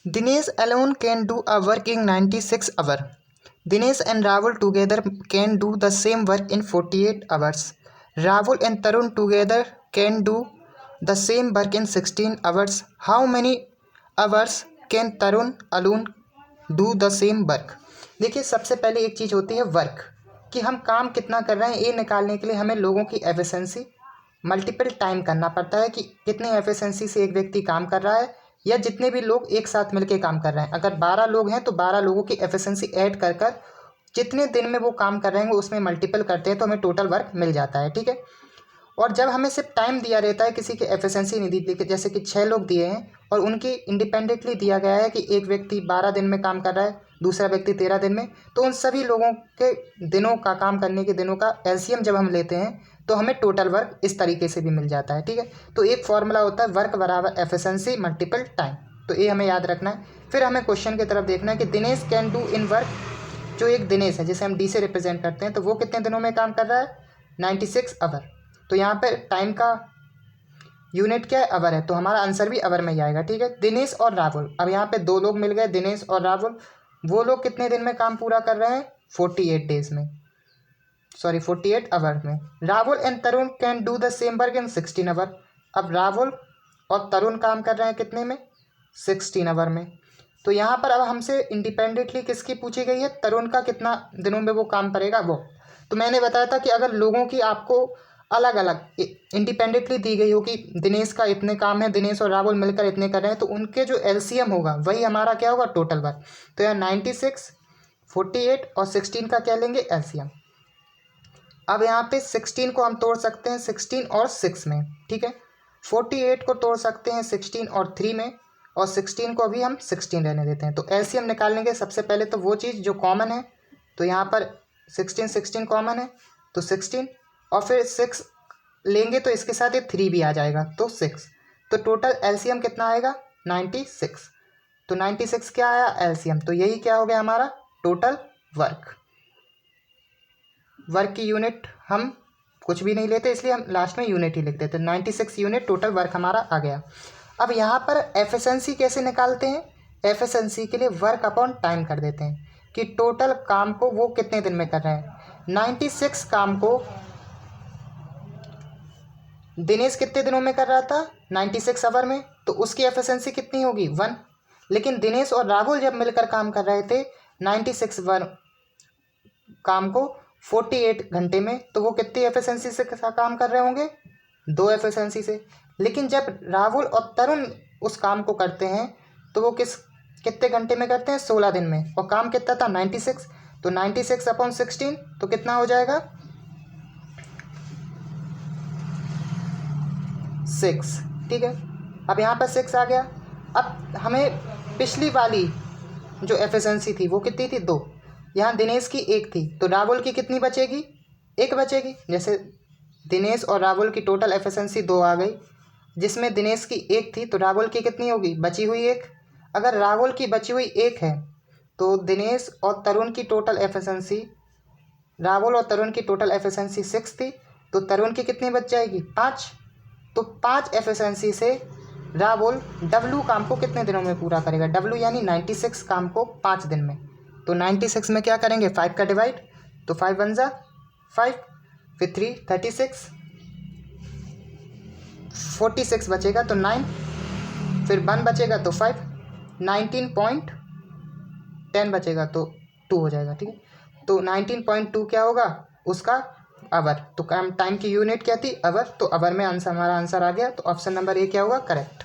Dinesh alone can do a work in 96 hours. Dinesh and Rahul together can do the same work in 48 hours. Rahul and Tarun together can do the same work in 16 hours. How many hours can Tarun alone do the same work? देखिए, सबसे पहले एक चीज़ होती है work, कि हम काम कितना कर रहे हैं। ये निकालने के लिए हमें लोगों की एफिशिएंसी मल्टीपल टाइम करना पड़ता है कि कितनी एफिशिएंसी से एक व्यक्ति काम कर रहा है, या जितने भी लोग एक साथ मिलकर काम कर रहे हैं। अगर 12 लोग हैं तो 12 लोगों की एफिशिएंसी ऐड कर कर जितने दिन में वो काम कर रहे हैं उसमें मल्टीपल करते हैं तो हमें टोटल वर्क मिल जाता है। ठीक है। और जब हमें सिर्फ टाइम दिया रहता है, किसी की एफिशिएंसी नहीं दी, जैसे कि 6 लोग दिए हैं और उनकी इंडिपेंडेंटली दिया गया है कि एक व्यक्ति 12 दिन में काम कर रहा है, दूसरा व्यक्ति 13 दिन में, तो उन सभी लोगों के दिनों का, काम करने के दिनों का एलसीएम जब हम लेते हैं तो हमें टोटल वर्क इस तरीके से भी मिल जाता है। ठीक है। तो एक फॉर्मूला होता है वर्क बराबर एफिशिएंसी मल्टीपल टाइम, तो ये हमें याद रखना है। फिर हमें क्वेश्चन की तरफ देखना है कि Dinesh can do in work, जो एक दिनेश है जिसे हम डी से रिप्रेजेंट करते हैं, तो वो कितने दिनों में काम कर रहा है? 96 आवर। तो यहाँ पे टाइम का यूनिट क्या है? आवर है, तो हमारा आंसर भी आवर में ही आएगा। ठीक है। दिनेश और राहुल, अब यहाँ पे 2 लोग मिल गए, दिनेश और राहुल। वो लोग कितने दिन में काम पूरा कर रहे हैं? 48 डेज में, सॉरी 48 आवर में। Rahul and Tarun can do the same work in 16 hour. अब राहुल और तरुण काम कर रहे हैं कितने में? 16 आवर में। तो यहाँ पर अब हमसे इंडिपेंडेंटली किसकी पूछी गई है? तरुण का कितना दिनों में वो काम करेगा वो। तो मैंने बताया था कि अगर लोगों की आपको अलग अलग इंडिपेंडेंटली दी गई हो कि दिनेश का इतने काम है, दिनेश और राहुल मिलकर इतने कर रहे हैं, तो उनके जो एलसीएम होगा वही हमारा क्या होगा? Total work. तो यहाँ 96, 48 और 16 का क्या लेंगे? एलसीएम। अब यहाँ पे 16 को हम तोड़ सकते हैं 16 और 6 में। ठीक है। 48 को तोड़ सकते हैं 16 और 3 में, और 16 को अभी हम 16 रहने देते हैं। तो एलसीएम निकालने के सबसे पहले तो वो चीज़ जो कॉमन है, तो यहाँ पर 16 कॉमन है तो 16, और फिर 6 लेंगे तो इसके साथ ये 3 भी आ जाएगा तो 6। तो टोटल एलसीएम कितना आएगा? 96। तो 96 क्या आया? एलसीएम। तो यही क्या हो गया हमारा? Total work. वर्क की यूनिट हम कुछ भी नहीं लेते, इसलिए हम लास्ट में यूनिट ही लिख देते। 96 यूनिट टोटल वर्क हमारा आ गया। अब यहाँ पर एफिशिएंसी कैसे निकालते हैं? एफिशिएंसी के लिए वर्क अपॉन टाइम कर देते हैं कि टोटल काम को वो कितने दिन में कर रहे हैं। 96 काम को दिनेश कितने दिनों में कर रहा था? 96 आवर में, तो उसकी एफिशिएंसी कितनी होगी? 1। लेकिन दिनेश और राहुल जब मिलकर काम कर रहे थे 96 काम को 48 घंटे में, तो वो कितनी एफिशिएंसी से काम कर रहे होंगे? 2 एफिशिएंसी से। लेकिन जब राहुल और तरुण उस काम को करते हैं तो वो कितने घंटे में करते हैं? 16 दिन में। और काम कितना था? 96। तो 96 अपॉन 16 तो कितना हो जाएगा? 6। ठीक है। अब यहाँ पर 6 आ गया। अब हमें पिछली वाली जो एफिशिएंसी थी वो कितनी थी? 2। यहाँ दिनेश की 1 थी, तो राहुल की कितनी बचेगी? 1 बचेगी। जैसे दिनेश और राहुल की टोटल एफिशिएंसी 2 आ गई, जिसमें दिनेश की 1 थी, तो राहुल की कितनी होगी? बची हुई 1। अगर राहुल की बची हुई 1 है तो दिनेश और तरुण की टोटल एफिशिएंसी, राहुल और तरुण की टोटल एफिशिएंसी 6 थी, तो तरुण की कितनी बच जाएगी? 5। तो 5 एफिशिएंसी से राहुल डब्लू काम को कितने दिनों में पूरा करेगा? डब्लू यानी 96 काम को 5 दिन में। तो 96 में क्या करेंगे? 5 का डिवाइड, तो 5 1 जा 5, फिर 3 36, 46 बचेगा तो 9, फिर 1 बचेगा तो 5, 19.10 बचेगा तो 2 हो जाएगा। ठीक है। तो 19.2 क्या होगा? उसका आवर। तो टाइम की यूनिट क्या थी? आवर। तो आवर में हमारा आंसर आ गया। तो ऑप्शन नंबर ए क्या होगा? करेक्ट।